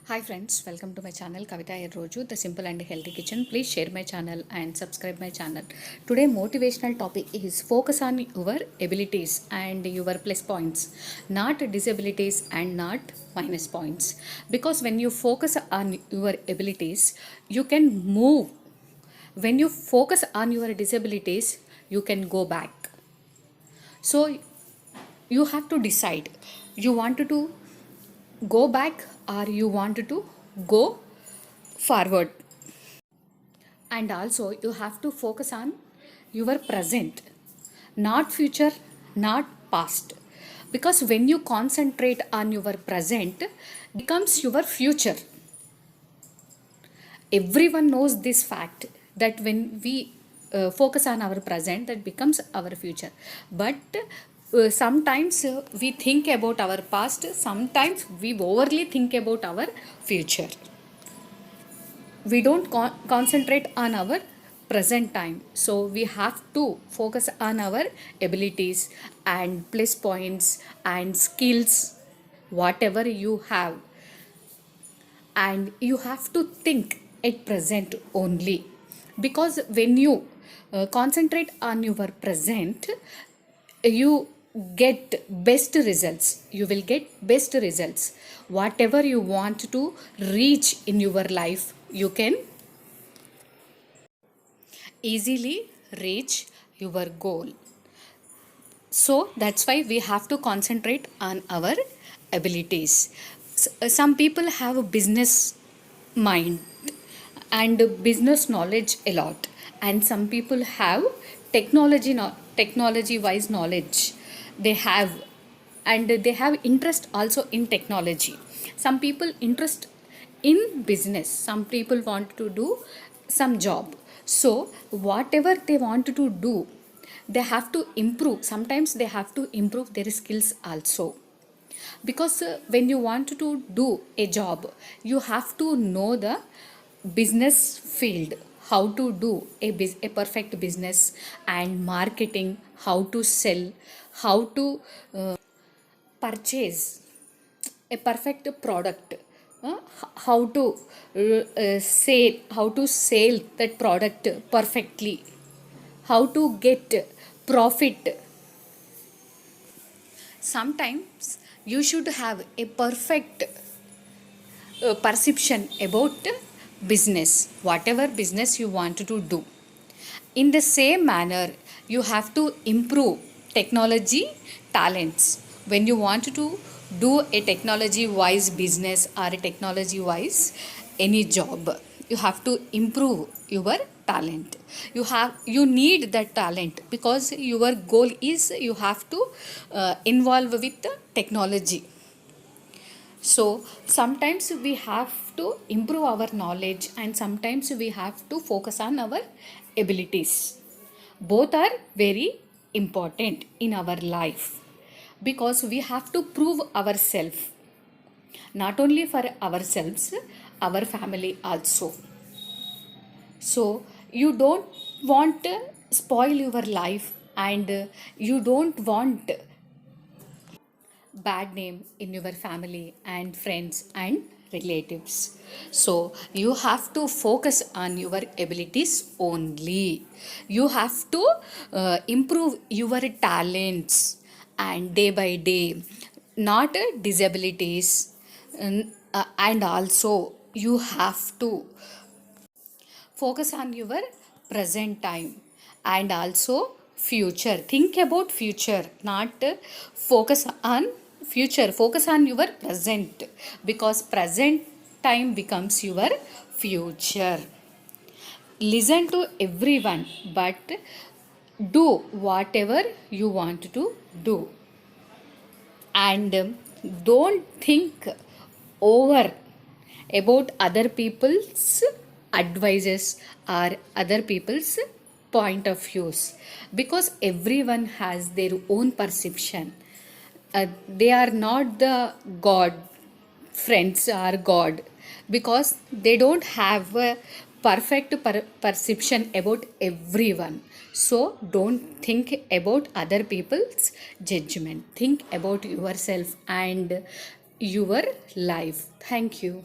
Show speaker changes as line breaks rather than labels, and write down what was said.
Hi friends, welcome to my channel Kavita Roju, the simple and healthy kitchen. Please share my channel and subscribe my channel. Today motivational topic is focus on your abilities and your plus points, not disabilities and not minus points. Because when you focus on your abilities, you can move. When you focus on your disabilities, you can go back. So you have to decide. You want to go back or you want to go forward. And also you have to focus on your present, not future, not past, because when you concentrate on your present becomes your future. Everyone knows this fact that when we focus on our present, that becomes our future. But sometimes we think about our past, sometimes we overly think about our future. We don't concentrate on our present time, so we have to focus on our abilities and plus points and skills, whatever you have, and you have to think at present only, because when you concentrate on your present, you get best results. You will get best results. Whatever you want to reach in your life, you can easily reach your goal. So that's why we have to concentrate on our abilities. Some people have a business mind and business knowledge a lot, and some people have technology wise knowledge they have, and they have interest also in technology. Some people interest in business, some people want to do some job. So whatever they want to do, they have to improve. Sometimes they have to improve their skills also, because when you want to do a job, you have to know the business field, how to do a perfect business and marketing, how to sell, how to purchase a perfect product, how to how to sell that product perfectly, how to get profit. Sometimes you should have a perfect perception about business, whatever business you want to do. In the same manner, you have to improve technology talents. When you want to do a technology wise business or a technology wise any job, you have to improve your talent. You need that talent, because your goal is you have to involve with the technology. So sometimes we have to improve our knowledge, and sometimes we have to focus on our abilities. Both are very important in our life, because we have to prove ourselves, not only for ourselves, our family also. So you don't want to spoil your life, and you don't want bad name in your family and friends and relatives. So you have to focus on your abilities only. You have to improve your talents, and day by day, not disabilities. And also you have to focus on your present time and also future. Think about future, not focus on future. Focus on your present, because present time becomes your future. Listen to everyone, but do whatever you want to do, and don't think over about other people's advices or other people's point of views, because everyone has their own perception. They are not the god, friends are god, because they don't have a perfect perception about everyone. So don't think about other people's judgment. Think about yourself and your life. Thank you.